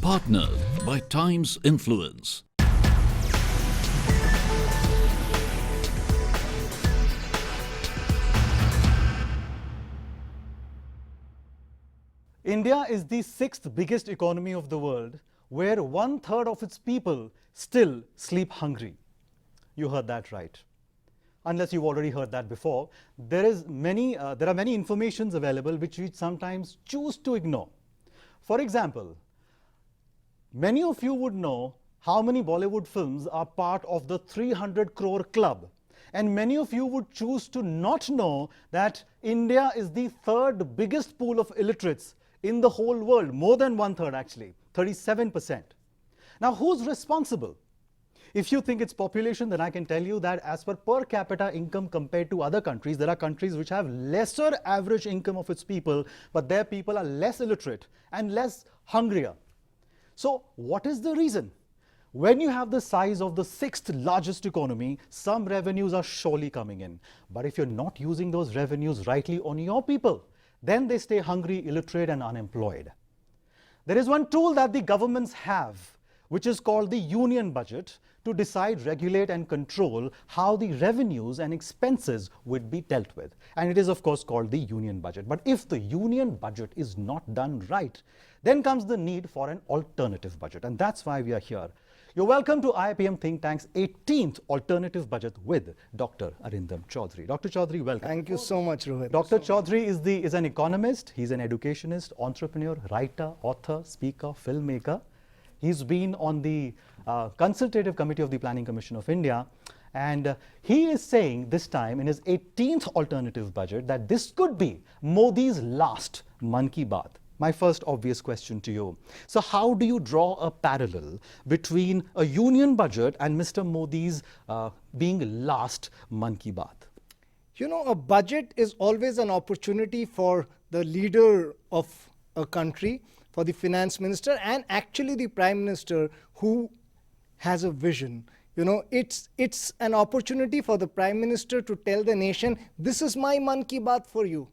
Partnered by Times Influence. India is the sixth biggest economy of the world, where 1/3 of its people still sleep hungry. You heard that right. Unless you've already heard that before, there are many informations available which we sometimes choose to ignore. For example, many of you would know how many Bollywood films are part of the 300 crore club. And many of you would choose to not know that India is the third biggest pool of illiterates in the whole world, more than 1/3 actually, 37%. Now, who's responsible? If you think it's population, then I can tell you that as per capita income compared to other countries, there are countries which have lesser average income of its people, but their people are less illiterate and less hungrier. So what is the reason? When you have the size of the sixth largest economy, some revenues are surely coming in. But if you're not using those revenues rightly on your people, then they stay hungry, illiterate, and unemployed. There is one tool that the governments have, which is called the union budget, to decide, regulate, and control how the revenues and expenses would be dealt with. And it is, of course, called the union budget. But if the union budget is not done right, then comes the need for an alternative budget. And that's why we are here. You're welcome to IIPM Think Tank's 18th alternative budget with Dr. Arindam Chaudhuri. Dr. Chaudhuri, welcome. Thank you so much, Rohit. Dr. Chaudhuri is an economist, he's an educationist, entrepreneur, writer, author, speaker, filmmaker. He's been on the Consultative Committee of the Planning Commission of India. And he is saying this time in his 18th alternative budget that this could be Modi's last Mann Ki Baat. My first obvious question to you. So how do you draw a parallel between a union budget and Mr. Modi's being last Mann Ki Baat? You know, a budget is always an opportunity for the leader of a country, for the finance minister, and actually the prime minister who has a vision. You know, it's an opportunity for the prime minister to tell the nation, this is my Mann Ki Baat for you.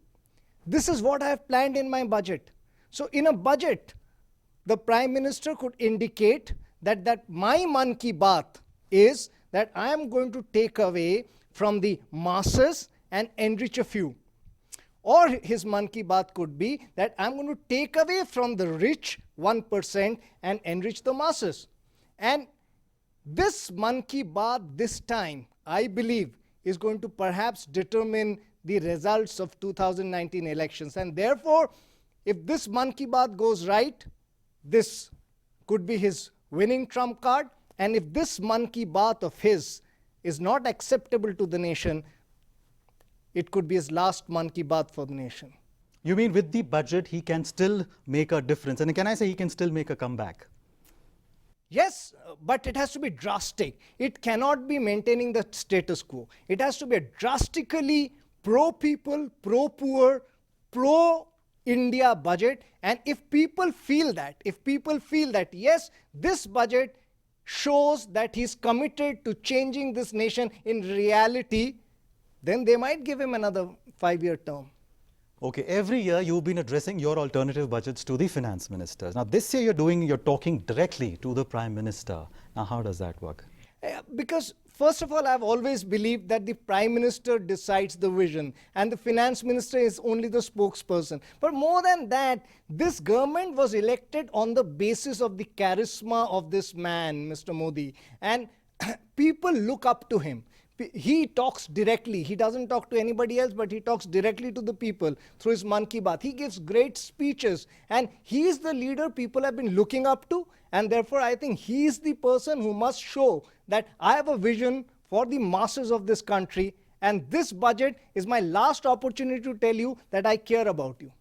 This is what I have planned in my budget. So in a budget, the prime minister could indicate that my Mann Ki Baat is that I am going to take away from the masses and enrich a few. Or his Mann Ki Baat could be that I'm going to take away from the rich 1% and enrich the masses. And this Mann Ki Baat this time, I believe, is going to perhaps determine the results of 2019 elections. And therefore, if this Mann Ki Baat goes right, this could be his winning trump card. And if this Mann Ki Baat of his is not acceptable to the nation, it could be his last Mann Ki Baat for the nation. You mean with the budget, he can still make a difference? And can I say he can still make a comeback? Yes, but it has to be drastic. It cannot be maintaining the status quo. It has to be a drastically pro-people, pro-poor, pro-India budget. And if people feel that, yes, this budget shows that he's committed to changing this nation in reality, then they might give him another 5-year term. Okay, every year you've been addressing your alternative budgets to the finance ministers. Now this year you're talking directly to the prime minister. Now how does that work? Because first of all, I've always believed that the prime minister decides the vision and the finance minister is only the spokesperson. But more than that, this government was elected on the basis of the charisma of this man, Mr. Modi. And people look up to him. He talks directly. He doesn't talk to anybody else, but he talks directly to the people through his Mann Ki Baat. He gives great speeches, and he is the leader people have been looking up to. And therefore, I think he is the person who must show that I have a vision for the masses of this country, and this budget is my last opportunity to tell you that I care about you.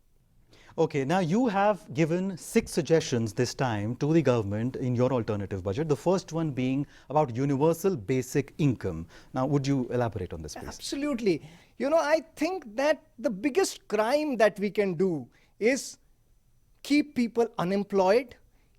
Okay, now you have given 6 suggestions this time to the government in your alternative budget. The first one being about universal basic income. Now, would you elaborate on this, please? Absolutely. I think that the biggest crime that we can do is keep people unemployed,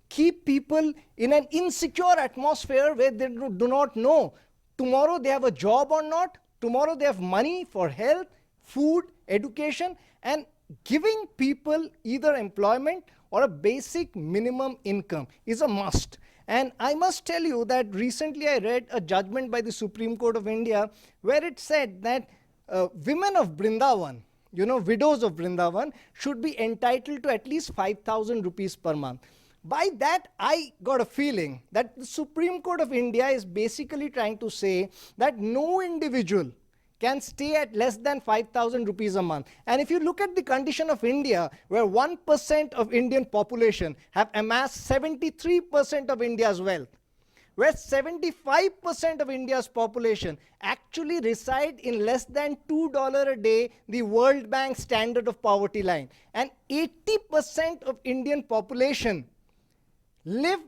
keep people in an insecure atmosphere where they do not know tomorrow they have a job or not, tomorrow they have money for health, food, education, and giving people either employment or a basic minimum income is a must. And I must tell you that recently I read a judgment by the Supreme Court of India where it said that women of Vrindavan, widows of Vrindavan, should be entitled to at least 5,000 rupees per month. By that, I got a feeling that the Supreme Court of India is basically trying to say that no individual can stay at less than 5,000 rupees a month. And if you look at the condition of India, where 1% of Indian population have amassed 73% of India's wealth, where 75% of India's population actually reside in less than $2 a day, the World Bank standard of poverty line, and 80% of Indian population live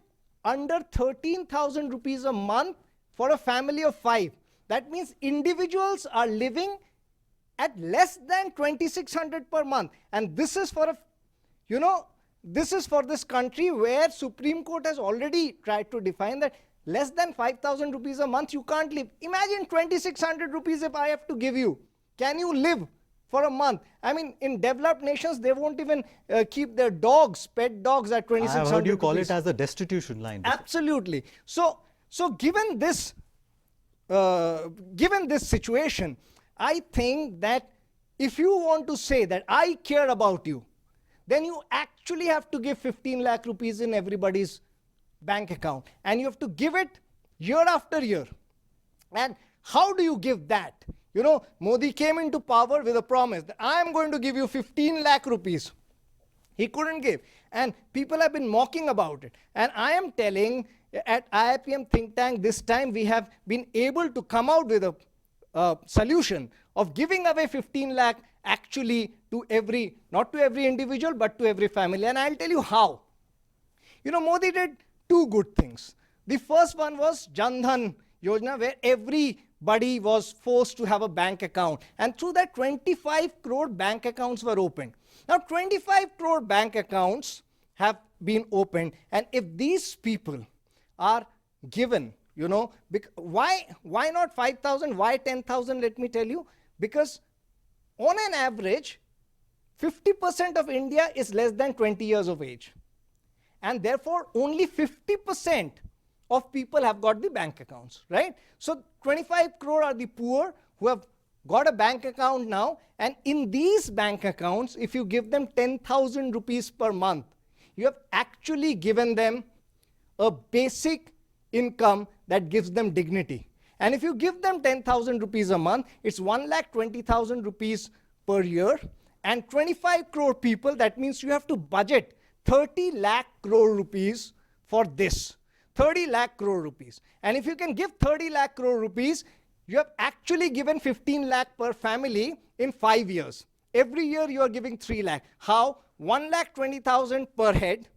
under 13,000 rupees a month for a family of 5. That means individuals are living at less than 2,600 per month. And this is for this country where Supreme Court has already tried to define that less than 5,000 rupees a month you can't live. Imagine 2,600 rupees if I have to give you. Can you live for a month? I mean, in developed nations, they won't even keep their dogs, pet dogs, at 2,600 rupees. I heard you call it as a destitution line. Absolutely. So given this situation, I think that if you want to say that I care about you, then you actually have to give 15 lakh rupees in everybody's bank account. And you have to give it year after year. And how do you give that? Modi came into power with a promise that I am going to give you 15 lakh rupees. He couldn't give. And people have been mocking about it. And I am telling, at IIPM Think Tank, this time we have been able to come out with a solution of giving away 15 lakh actually to not to every individual, but to every family. And I'll tell you how. Modi did 2 good things. The first one was Jan Dhan Yojana, where everybody was forced to have a bank account. And through that, 25 crore bank accounts were opened. Now, 25 crore bank accounts have been opened. And if these people are given, why not 5,000? Why 10,000? Let me tell you. Because on an average, 50% of India is less than 20 years of age. And therefore, only 50% of people have got the bank accounts, right? So 25 crore are the poor who have got a bank account now. And in these bank accounts, if you give them 10,000 rupees per month, you have actually given them a basic income that gives them dignity. And if you give them 10,000 rupees a month, it's 1,20,000 rupees per year. And 25 crore people, that means you have to budget 30 lakh crore rupees for this. 30 lakh crore rupees. And if you can give 30 lakh crore rupees, you have actually given 15 lakh per family in 5 years. Every year you are giving 3 lakh. How? 1,20,000 per head.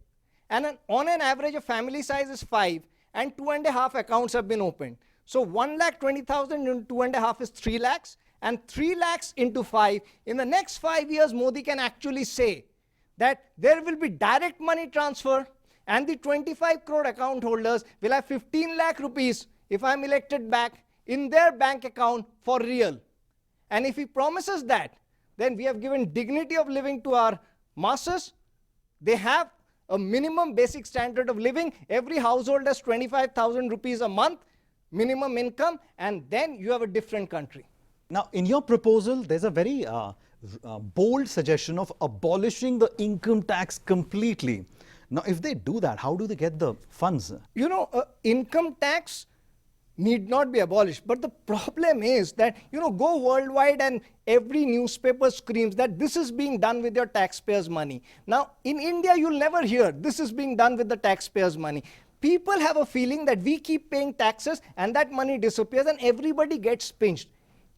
And on an average, a family size is 5, and 2.5 accounts have been opened. So 1,20,000 into 2.5 is 3 lakhs, and 3 lakhs into 5. In the next 5 years, Modi can actually say that there will be direct money transfer, and the 25 crore account holders will have 15 lakh rupees if I'm elected back in their bank account for real. And if he promises that, then we have given dignity of living to our masses. They have a minimum basic standard of living. Every household has 25,000 rupees a month minimum income, and then you have a different country. Now, in your proposal, there's a very bold suggestion of abolishing the income tax completely. Now, if they do that, how do they get the funds? Income tax need not be abolished. But the problem is that, go worldwide and every newspaper screams that this is being done with your taxpayers' money. Now, in India, you'll never hear this is being done with the taxpayers' money. People have a feeling that we keep paying taxes and that money disappears and everybody gets pinched.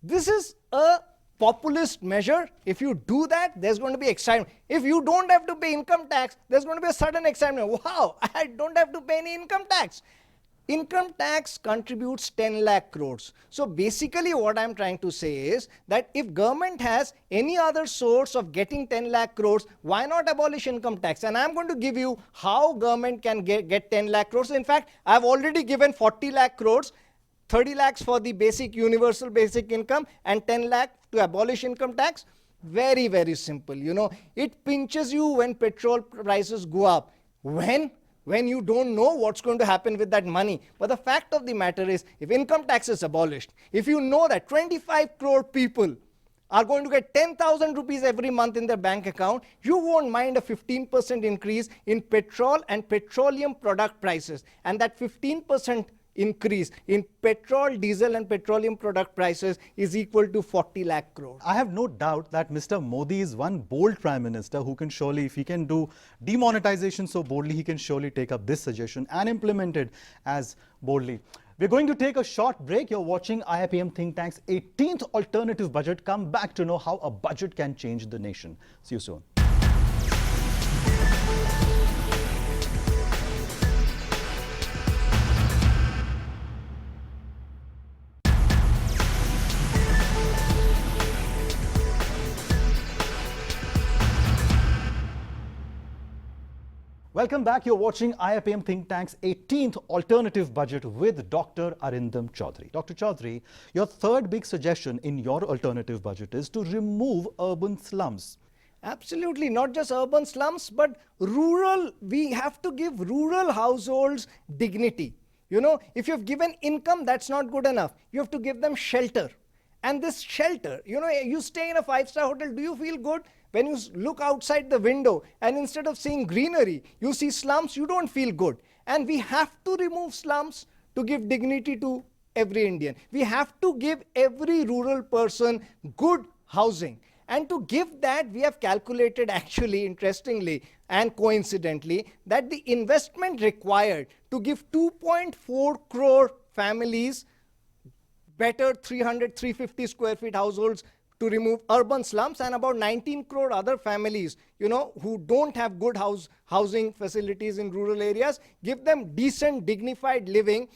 This is a populist measure. If you do that, there's going to be excitement. If you don't have to pay income tax, there's going to be a sudden excitement. Wow, I don't have to pay any income tax. Income tax contributes 10 lakh crores. So basically what I'm trying to say is that if government has any other source of getting 10 lakh crores, why not abolish income tax? And I'm going to give you how government can get 10 lakh crores. In fact, I've already given 40 lakh crores, 30 lakhs for the basic universal basic income and 10 lakh to abolish income tax. Very, very simple. You know, it pinches you when petrol prices go up. When you don't know what's going to happen with that money. But the fact of the matter is, if income tax is abolished, if you know that 25 crore people are going to get 10,000 rupees every month in their bank account, you won't mind a 15% increase in petrol and petroleum product prices. And that 15% increase in petrol, diesel and petroleum product prices is equal to 40 lakh crore. I have no doubt that Mr. Modi is one bold Prime Minister who can surely, if he can do demonetization so boldly, he can surely take up this suggestion and implement it as boldly. We're going to take a short break. You're watching IIPM Think Tank's 18th alternative budget. Come back to know how a budget can change the nation. See you soon. Welcome back. You're watching IIPM Think Tank's 18th alternative budget with Dr. Arindam Chaudhuri. Dr. Chaudhuri, your third big suggestion in your alternative budget is to remove urban slums. Absolutely, not just urban slums, but rural. We have to give rural households dignity. You know, if you've given income, that's not good enough. You have to give them shelter. And this shelter, you know, you stay in a five-star hotel, do you feel good? When you look outside the window and instead of seeing greenery, you see slums, you don't feel good. And we have to remove slums to give dignity to every Indian. We have to give every rural person good housing. And to give that, we have calculated actually, interestingly and coincidentally, that the investment required to give 2.4 crore families better 300, 350 square feet households to remove urban slums, and about 19 crore other families, you know, who don't have good housing facilities in rural areas, give them decent, dignified living.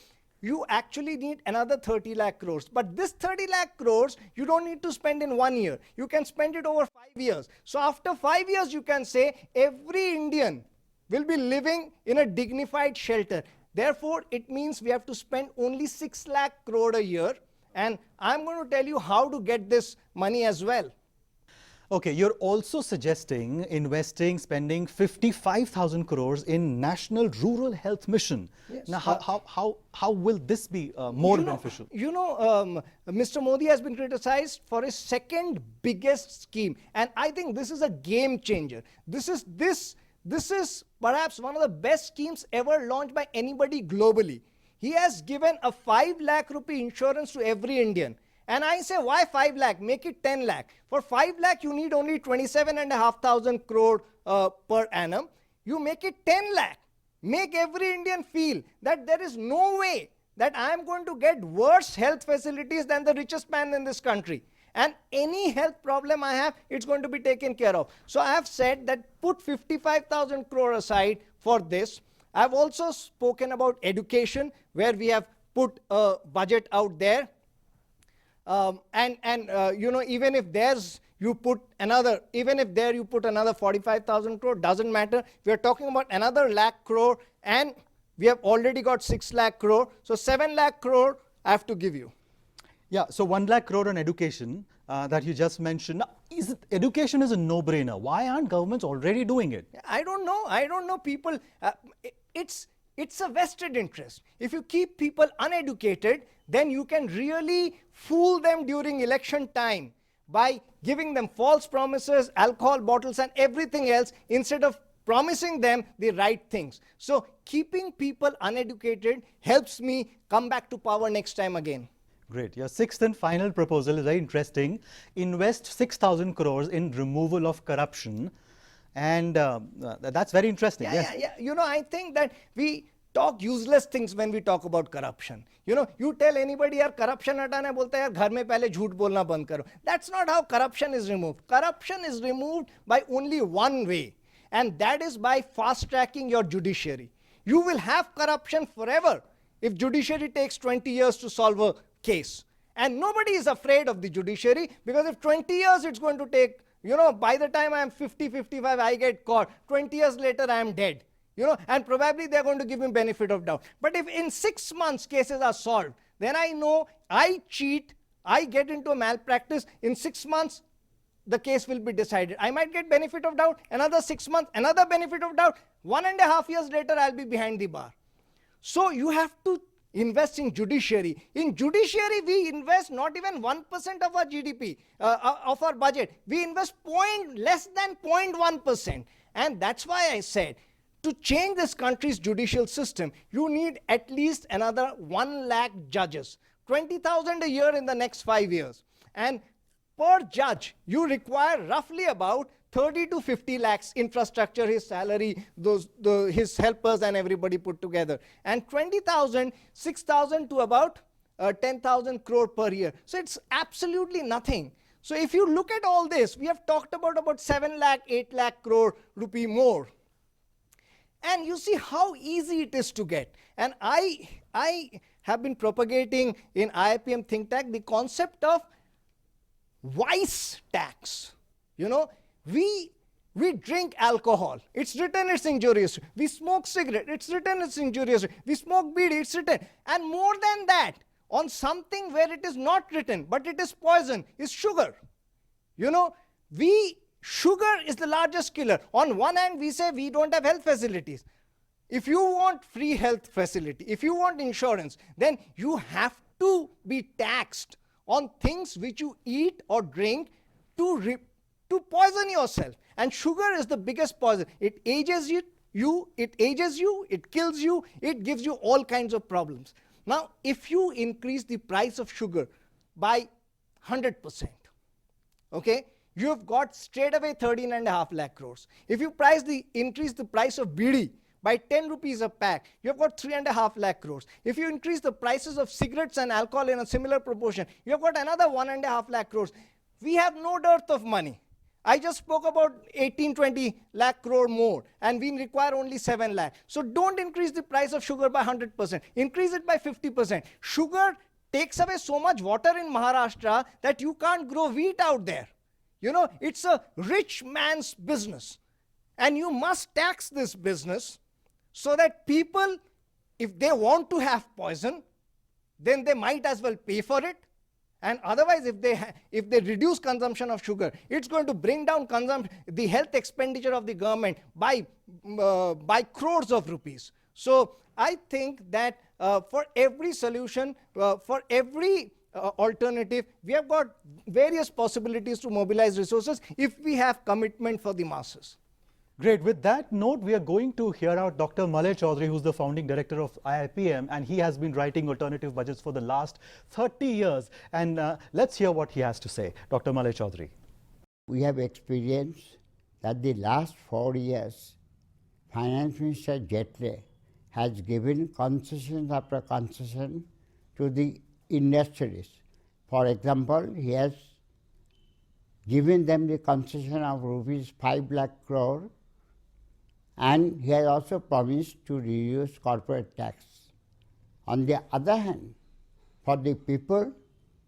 You actually need another 30 lakh crores. But this 30 lakh crores, you don't need to spend in 1 year. You can spend it over 5 years. So after 5 years, you can say every Indian will be living in a dignified shelter. Therefore, it means we have to spend only 6 lakh crore a year. And I'm going to tell you how to get this money as well. Okay, you're also suggesting spending 55,000 crores in National Rural Health Mission. Yes. Now, how will this be more beneficial? Mr. Modi has been criticized for his second biggest scheme. And I think this is a game changer. This is perhaps one of the best schemes ever launched by anybody globally. He has given a 5 lakh rupee insurance to every Indian. And I say, why 5 lakh? Make it 10 lakh. For 5 lakh, you need only 27,500 crore per annum. You make it 10 lakh. Make every Indian feel that there is no way that I am going to get worse health facilities than the richest man in this country. And any health problem I have, it's going to be taken care of. So I have said that put 55,000 crore aside for this. I've also spoken about education, where we have put a budget out there. Even if you put another 45,000 crore, doesn't matter. We are talking about another lakh crore, and we have already got 6 lakh crore. So 7 lakh crore I have to give you. Yeah, so 1 lakh crore on education that you just mentioned. Now, education is a no-brainer. Why aren't governments already doing it? I don't know. People, it's a vested interest. If you keep people uneducated, then you can really fool them during election time by giving them false promises, alcohol bottles and everything else, instead of promising them the right things. So keeping people uneducated helps me come back to power next time again. Great. Your sixth and final proposal is very interesting. Invest 6,000 crores in removal of corruption. And that's very interesting. Yeah. You know, I think that we talk useless things when we talk about corruption. You know, you tell anybody yaar corruption hatana hai, bolta hai yaar ghar mein pehle jhoot bolna band karo. That's not how corruption is removed. Corruption is removed by only one way, and that is by fast tracking your judiciary. You will have corruption forever if judiciary takes 20 years to solve a case. And nobody is afraid of the judiciary, because if 20 years it's going to take, you know, by the time I am 50, 55, I get caught. 20 years later, I am dead. You know, and probably they're going to give me benefit of doubt. But if in 6 months cases are solved, then I know I cheat, I get into a malpractice, in 6 months, the case will be decided. I might get benefit of doubt, another 6 months, another benefit of doubt, 1.5 years later, I'll be behind the bar. So you have to invest in judiciary. In judiciary, we invest not even 1% of our GDP, of our budget. We invest less than 0.1%. And that's why I said, to change this country's judicial system, you need at least another 1 lakh judges, 20,000 a year in the next 5 years. And per judge, you require roughly about 30 to 50 lakhs infrastructure, his salary, his helpers and everybody put together. And 20,000, 6,000 to about 10,000 crore per year. So it's absolutely nothing. So if you look at all this, we have talked about 7 lakh, 8 lakh crore rupee more. And you see how easy it is to get. And I have been propagating in IIPM Think Tank the concept of vice tax. You know, we drink alcohol, it's written it's injurious. We smoke cigarette, it's written it's injurious. We smoke beedi, it's written. And more than that, on something where it is not written, but it is poison, is sugar. You know, sugar is the largest killer. On one hand, we say we don't have health facilities. If you want free health facility, if you want insurance, then you have to be taxed on things which you eat or drink to poison yourself. And sugar is the biggest poison. It ages you, it kills you, it gives you all kinds of problems. Now, if you increase the price of sugar by 100%, okay, you have got straight away 13.5 lakh crores. If you increase the price of beedi by 10 rupees a pack, you have got 3.5 lakh crores. If you increase the prices of cigarettes and alcohol in a similar proportion, you have got another 1.5 lakh crores. We have no dearth of money. I just spoke about 18-20 lakh crore more, and we require only 7 lakh. So don't increase the price of sugar by 100%. Increase it by 50%. Sugar takes away so much water in Maharashtra that you can't grow wheat out there. You know, it's a rich man's business. And you must tax this business so that people, if they want to have poison, then they might as well pay for it. And otherwise, if they reduce consumption of sugar, it's going to bring down the health expenditure of the government by crores of rupees. So I think that for every solution, for every alternative, we have got various possibilities to mobilize resources if we have commitment for the masses. Great. With that note, we are going to hear out Dr. Malay Chaudhuri, who's the founding director of IIPM, and he has been writing alternative budgets for the last 30 years. And let's hear what he has to say. Dr. Malay Chaudhuri. We have experienced that the last 4 years, Finance Minister Jetley has given concessions after concession to the industries. For example, he has given them the concession of rupees 5 lakh crore, and he has also promised to reduce corporate tax. On the other hand, for the people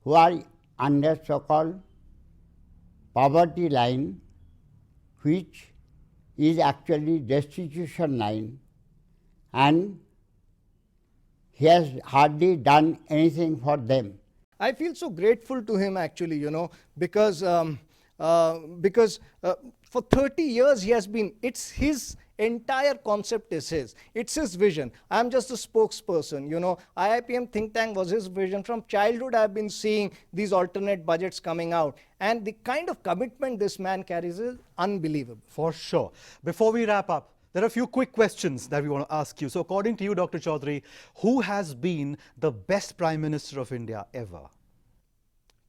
who are under so-called poverty line, which is actually destitution line, and he has hardly done anything for them. I feel so grateful to him actually, you know, because for 30 years he has been, it's his entire concept is his. It's his vision. I'm just a spokesperson, you know. IIPM Think Tank was his vision. From childhood I've been seeing these alternate budgets coming out, and the kind of commitment this man carries is unbelievable. For sure. Before we wrap up, there are a few quick questions that we want to ask you. So according to you, Dr. Chaudhuri, who has been the best Prime Minister of India ever?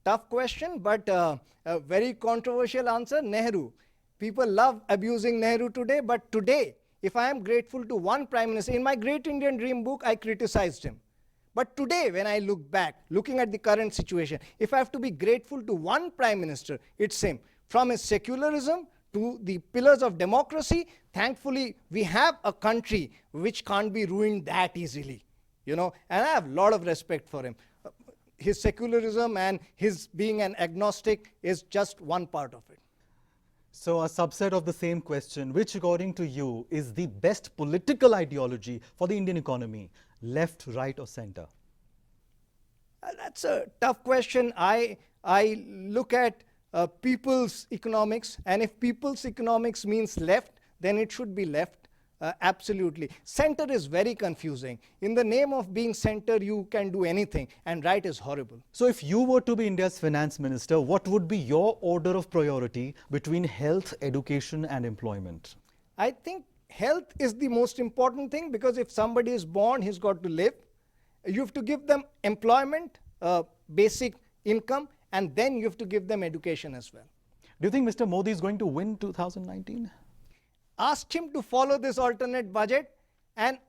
Tough question, but a very controversial answer, Nehru. People love abusing Nehru today, but today, if I am grateful to one Prime Minister, in my Great Indian Dream book, I criticized him. But today, when I look back, looking at the current situation, if I have to be grateful to one Prime Minister, it's him. From his secularism to the pillars of democracy, thankfully, we have a country which can't be ruined that easily. And I have a lot of respect for him. His secularism and his being an agnostic is just one part of it. So a subset of the same question, which according to you is the best political ideology for the Indian economy, left, right or center? That's a tough question. I look at people's economics, and if people's economics means left, then it should be left. Absolutely. Center is very confusing. In the name of being center, you can do anything, and right is horrible. So if you were to be India's finance minister, what would be your order of priority between health, education and employment? I think health is the most important thing, because if somebody is born, he's got to live. You have to give them employment, basic income, and then you have to give them education as well. Do you think Mr. Modi is going to win 2019? Ask him to follow this alternate budget, and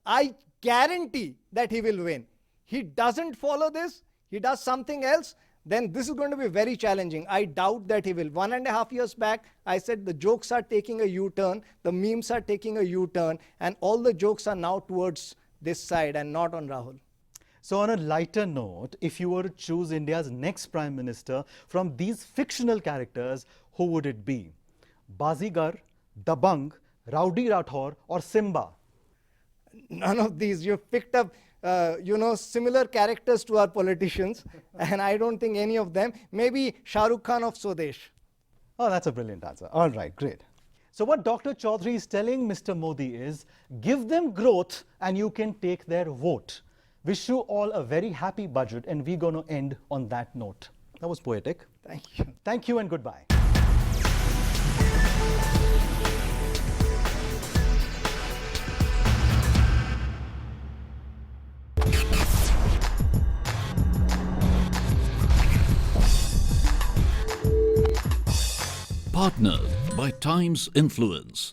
I guarantee that he will win. He doesn't follow this, he does something else, then this is going to be very challenging. I doubt that he will. 1.5 years back, I said the jokes are taking a U-turn, the memes are taking a U-turn, and all the jokes are now towards this side and not on Rahul. So on a lighter note, if you were to choose India's next Prime Minister from these fictional characters, who would it be? Bazigar, Dabang, Rowdy Rathore or Simba? None of these. You've picked up, similar characters to our politicians, and I don't think any of them. Maybe Shah Rukh Khan of Swadesh. Oh, that's a brilliant answer. All right, great. So what Dr. Chaudhuri is telling Mr. Modi is, give them growth and you can take their vote. Wish you all a very happy budget, and we're going to end on that note. That was poetic. Thank you. Thank you and goodbye. Partnered by Times Influence.